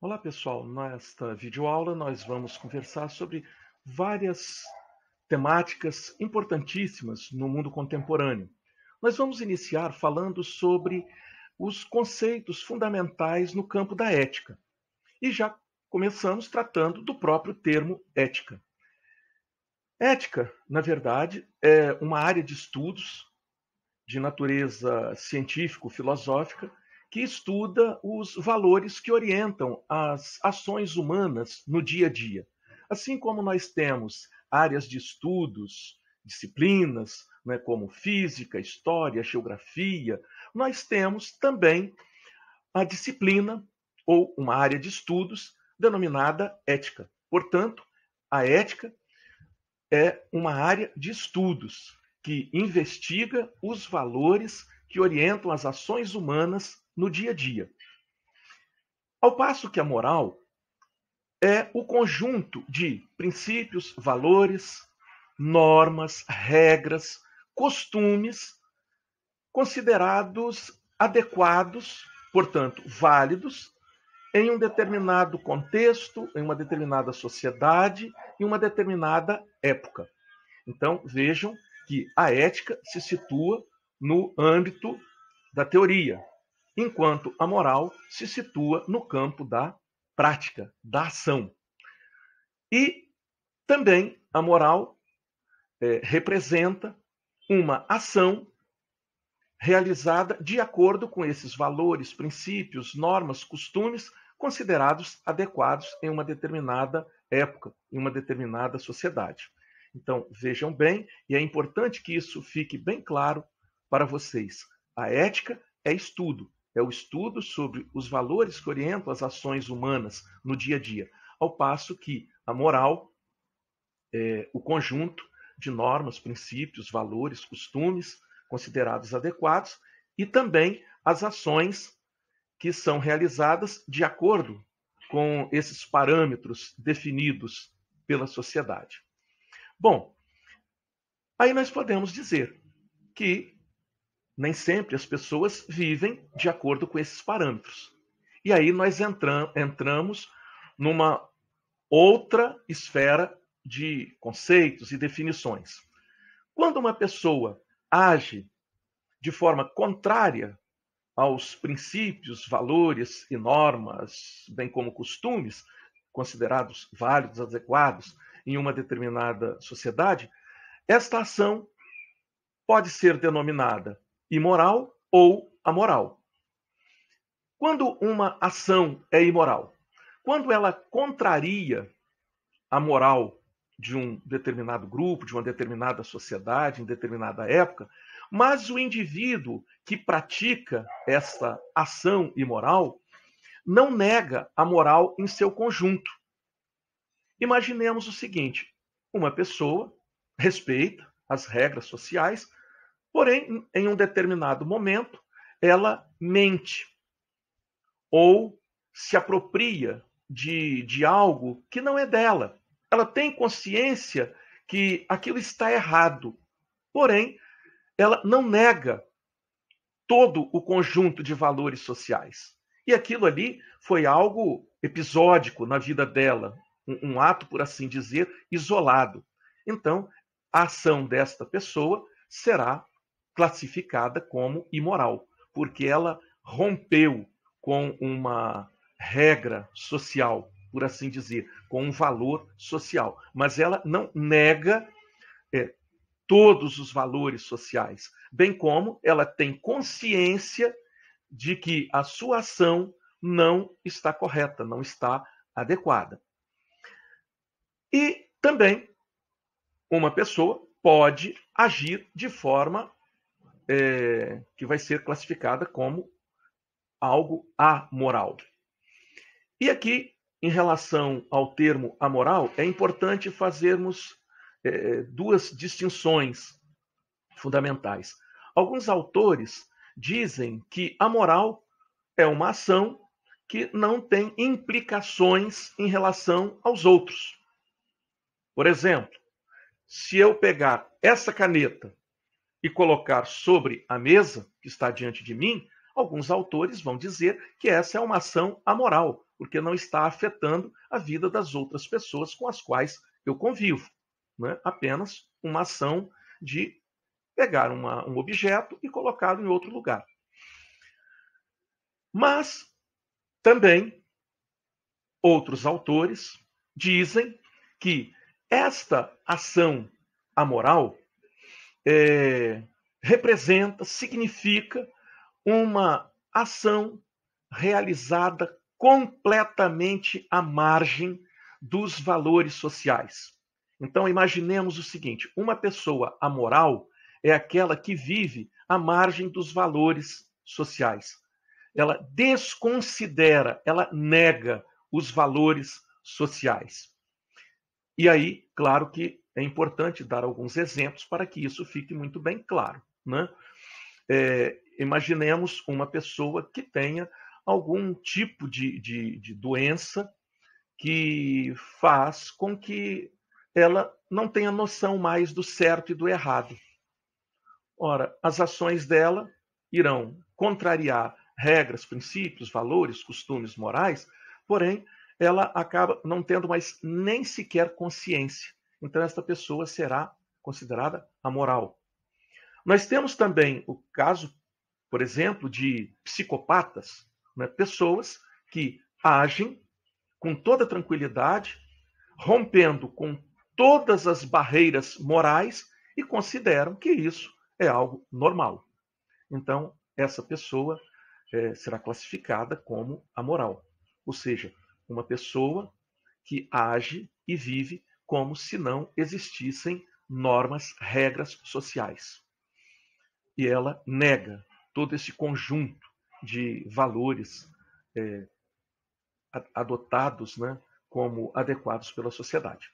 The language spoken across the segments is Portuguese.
Olá pessoal, nesta videoaula nós vamos conversar sobre várias temáticas importantíssimas no mundo contemporâneo. Nós vamos iniciar falando sobre os conceitos fundamentais no campo da ética. E já começamos tratando do próprio termo ética. Ética, na verdade, é uma área de estudos de natureza científico-filosófica que estuda os valores que orientam as ações humanas no dia a dia. Assim como nós temos áreas de estudos, disciplinas, né, como física, história, geografia, nós temos também a disciplina ou uma área de estudos denominada ética. Portanto, a ética é uma área de estudos que investiga os valores que orientam as ações humanas no dia a dia. Ao passo que a moral é o conjunto de princípios, valores, normas, regras, costumes considerados adequados, portanto, válidos, em um determinado contexto, em uma determinada sociedade, em uma determinada época. Então, vejam que a ética se situa no âmbito da teoria, enquanto a moral se situa no campo da prática, da ação. E também a moral representa uma ação realizada de acordo com esses valores, princípios, normas, costumes considerados adequados em uma determinada época, em uma determinada sociedade. Então, vejam bem, e é importante que isso fique bem claro para vocês. A ética é estudo, é o estudo sobre os valores que orientam as ações humanas no dia a dia, ao passo que a moral é o conjunto de normas, princípios, valores, costumes considerados adequados e também as ações que são realizadas de acordo com esses parâmetros definidos pela sociedade. Bom, aí nós podemos dizer que nem sempre as pessoas vivem de acordo com esses parâmetros. E aí nós entramos numa outra esfera de conceitos e definições. Quando uma pessoa age de forma contrária aos princípios, valores e normas, bem como costumes considerados válidos, adequados em uma determinada sociedade, esta ação pode ser denominada imoral ou amoral. Quando uma ação é imoral? Quando ela contraria a moral de um determinado grupo, de uma determinada sociedade, em determinada época, mas o indivíduo que pratica essa ação imoral não nega a moral em seu conjunto. Imaginemos o seguinte: uma pessoa respeita as regras sociais, porém, em um determinado momento, ela mente ou se apropria de algo que não é dela. Ela tem consciência que aquilo está errado, porém, ela não nega todo o conjunto de valores sociais. E aquilo ali foi algo episódico na vida dela, um ato, por assim dizer, isolado. Então, a ação desta pessoa será classificada como imoral, porque ela rompeu com uma regra social, por assim dizer, com um valor social. Mas ela não nega todos os valores sociais, bem como ela tem consciência de que a sua ação não está correta, não está adequada. E também uma pessoa pode agir de forma que vai ser classificada como algo amoral. E aqui, em relação ao termo amoral, é importante fazermos duas distinções fundamentais. Alguns autores dizem que a moral é uma ação que não tem implicações em relação aos outros. Por exemplo, se eu pegar essa caneta e colocar sobre a mesa que está diante de mim, alguns autores vão dizer que essa é uma ação amoral, porque não está afetando a vida das outras pessoas com as quais eu convivo. Né? Apenas uma ação de pegar um objeto e colocá-lo em outro lugar. Mas também outros autores dizem que esta ação amoral representa, significa uma ação realizada completamente à margem dos valores sociais. Então, imaginemos o seguinte: uma pessoa amoral é aquela que vive à margem dos valores sociais. Ela desconsidera, ela nega os valores sociais. E aí, claro que é importante dar alguns exemplos para que isso fique muito bem claro. Né? Imaginemos uma pessoa que tenha algum tipo de doença que faz com que ela não tenha noção mais do certo e do errado. Ora, as ações dela irão contrariar regras, princípios, valores, costumes morais, porém, ela acaba não tendo mais nem sequer consciência. Então, esta pessoa será considerada amoral. Nós temos também o caso, por exemplo, de psicopatas, né? Pessoas que agem com toda tranquilidade, rompendo com todas as barreiras morais e consideram que isso é algo normal. Então, essa pessoa será classificada como amoral, ou seja, uma pessoa que age e vive como se não existissem normas, regras sociais. E ela nega todo esse conjunto de valores adotados, né, como adequados pela sociedade.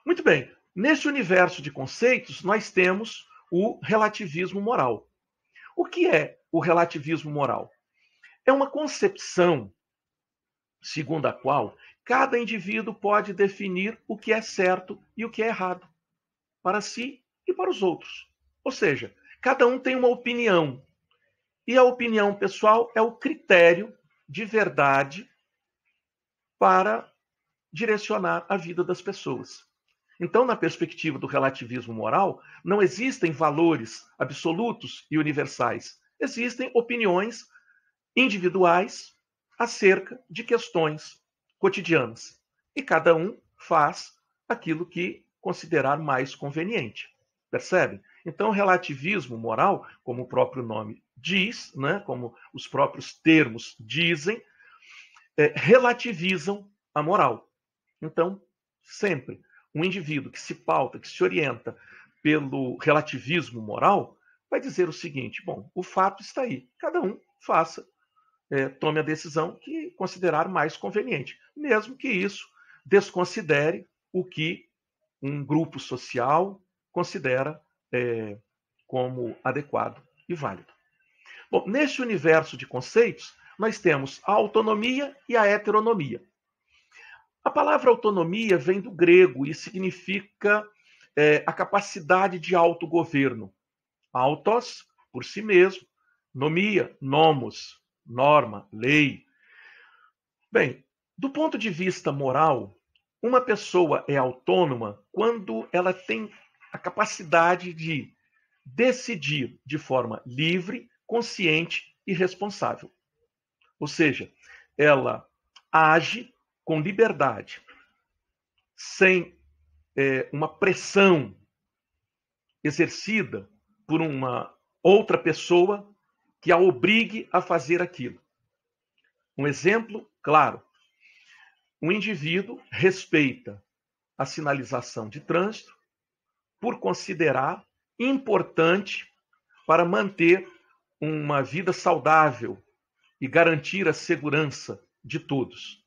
Muito bem, nesse universo de conceitos, nós temos o relativismo moral. O que é o relativismo moral? É uma concepção segundo a qual cada indivíduo pode definir o que é certo e o que é errado, para si e para os outros. Ou seja, cada um tem uma opinião, e a opinião pessoal é o critério de verdade para direcionar a vida das pessoas. Então, na perspectiva do relativismo moral, não existem valores absolutos e universais. Existem opiniões individuais acerca de questões cotidianas. E cada um faz aquilo que considerar mais conveniente. Percebe? Então, o relativismo moral, como o próprio nome diz, né, como os próprios termos dizem, relativizam a moral. Então, sempre um indivíduo que se pauta, que se orienta pelo relativismo moral, vai dizer o seguinte: bom, o fato está aí, cada um faça, tome a decisão que considerar mais conveniente, mesmo que isso desconsidere o que um grupo social considera como adequado e válido. Bom, neste universo de conceitos, nós temos a autonomia e a heteronomia. A palavra autonomia vem do grego e significa a capacidade de autogoverno. Autos, por si mesmo, nomia, nomos, norma, lei. Bem, do ponto de vista moral, uma pessoa é autônoma quando ela tem a capacidade de decidir de forma livre, consciente e responsável. Ou seja, ela age com liberdade, sem uma pressão exercida por uma outra pessoa que a obrigue a fazer aquilo. Um exemplo claro: um indivíduo respeita a sinalização de trânsito por considerar importante para manter uma vida saudável e garantir a segurança de todos.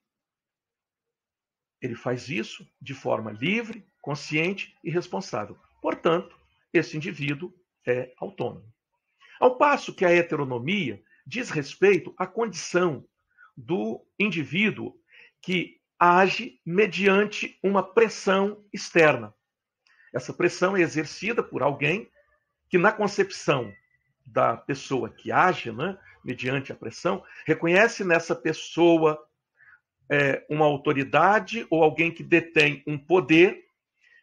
Ele faz isso de forma livre, consciente e responsável. Portanto, esse indivíduo é autônomo. Ao passo que a heteronomia diz respeito à condição do indivíduo que age mediante uma pressão externa. Essa pressão é exercida por alguém que, na concepção da pessoa que age, né, mediante a pressão, reconhece nessa pessoa uma autoridade ou alguém que detém um poder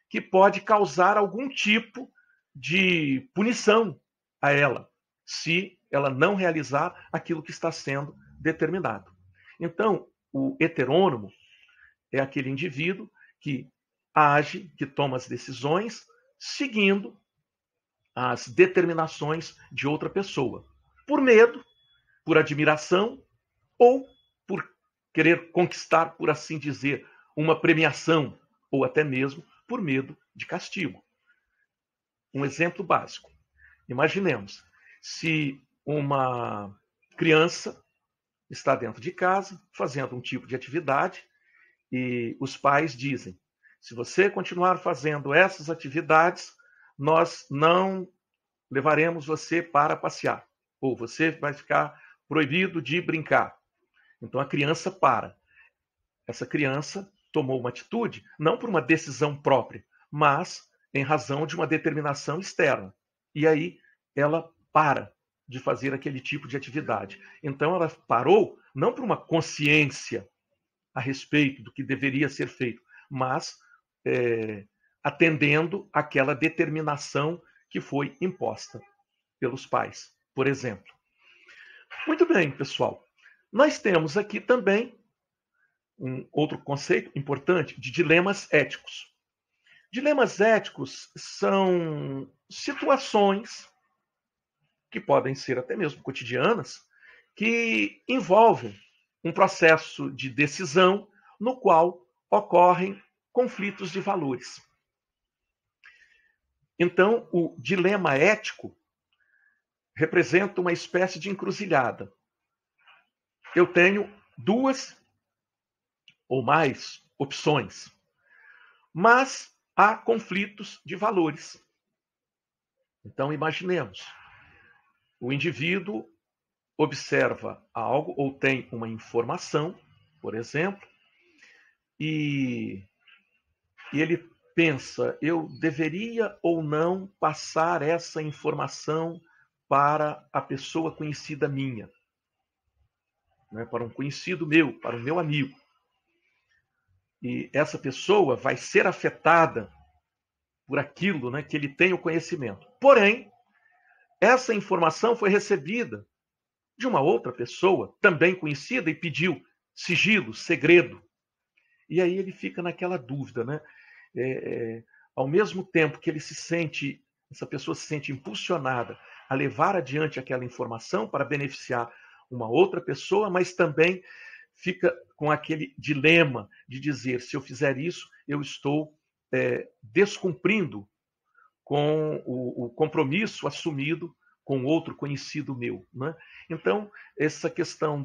que pode causar algum tipo de punição a ela, se ela não realizar aquilo que está sendo determinado. Então, o heterônomo é aquele indivíduo que age, que toma as decisões seguindo as determinações de outra pessoa, por medo, por admiração ou por querer conquistar, por assim dizer, uma premiação, ou até mesmo por medo de castigo. Um exemplo básico. Imaginemos, se uma criança está dentro de casa fazendo um tipo de atividade e os pais dizem: se você continuar fazendo essas atividades, nós não levaremos você para passear, ou você vai ficar proibido de brincar. Então a criança para. Essa criança tomou uma atitude não por uma decisão própria, mas em razão de uma determinação externa. E aí ela para de fazer aquele tipo de atividade. Então ela parou não por uma consciência a respeito do que deveria ser feito, mas atendendo àquela determinação que foi imposta pelos pais, por exemplo. Muito bem, pessoal. Nós temos aqui também um outro conceito importante de dilemas éticos. Dilemas éticos são situações que podem ser até mesmo cotidianas, que envolvem um processo de decisão no qual ocorrem conflitos de valores. Então, o dilema ético representa uma espécie de encruzilhada. Eu tenho duas ou mais opções, mas há conflitos de valores. Então, imaginemos, o indivíduo observa algo ou tem uma informação, por exemplo, e ele pensa: eu deveria ou não passar essa informação para a pessoa conhecida minha, né, para um conhecido meu, para o meu amigo. E essa pessoa vai ser afetada por aquilo, né, que ele tem o conhecimento. Porém, essa informação foi recebida de uma outra pessoa, também conhecida, e pediu sigilo, segredo. E aí ele fica naquela dúvida, né? Ao mesmo tempo que essa pessoa se sente impulsionada a levar adiante aquela informação para beneficiar uma outra pessoa, mas também fica com aquele dilema de dizer: se eu fizer isso, eu estou descumprindo com o compromisso assumido com outro conhecido meu, né? Então, essa questão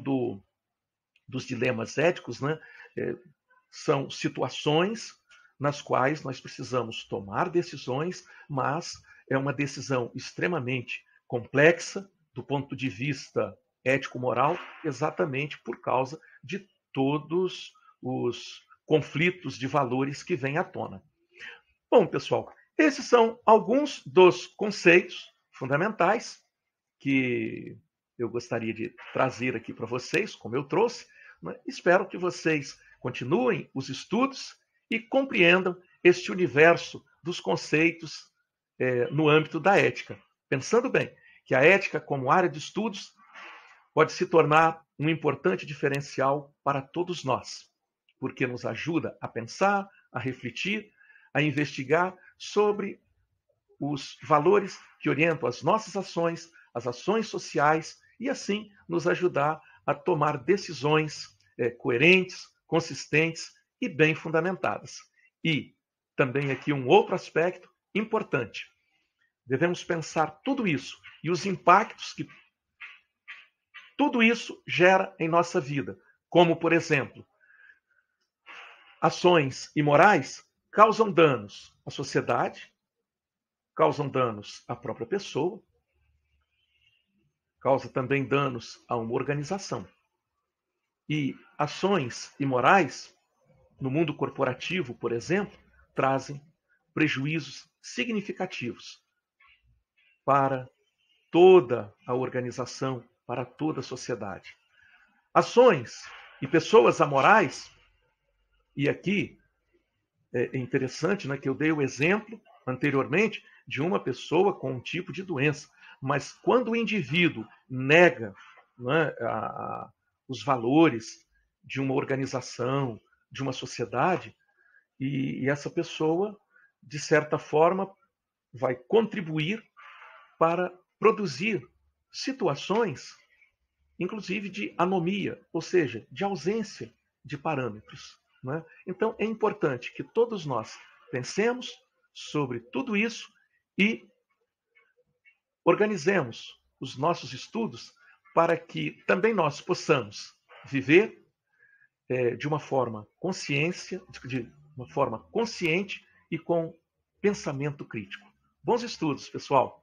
dos dilemas éticos, né, são situações nas quais nós precisamos tomar decisões, mas é uma decisão extremamente complexa do ponto de vista ético-moral, exatamente por causa de todos os conflitos de valores que vêm à tona. Bom, pessoal, esses são alguns dos conceitos fundamentais que eu gostaria de trazer aqui para vocês, como eu trouxe. Espero que vocês continuem os estudos e compreendam este universo dos conceitos no âmbito da ética. Pensando bem que a ética, como área de estudos, pode se tornar um importante diferencial para todos nós, porque nos ajuda a pensar, a refletir, a investigar sobre os valores que orientam as nossas ações, as ações sociais, e assim nos ajudar a tomar decisões coerentes, consistentes e bem fundamentadas. E também aqui um outro aspecto importante. Devemos pensar tudo isso e os impactos que tudo isso gera em nossa vida, como, por exemplo, ações imorais causam danos à sociedade, causam danos à própria pessoa, causa também danos a uma organização. E ações imorais, no mundo corporativo, por exemplo, trazem prejuízos significativos para toda a organização, para toda a sociedade. Ações E pessoas amorais, e aqui é interessante, né, que eu dei o exemplo anteriormente de uma pessoa com um tipo de doença, mas quando o indivíduo nega, né, os valores de uma organização, de uma sociedade, e essa pessoa, de certa forma, vai contribuir para produzir situações, inclusive de anomia, ou seja, de ausência de parâmetros. Né? Então, é importante que todos nós pensemos sobre tudo isso e organizemos os nossos estudos para que também nós possamos viver de uma forma de uma forma consciente e com pensamento crítico. Bons estudos, pessoal!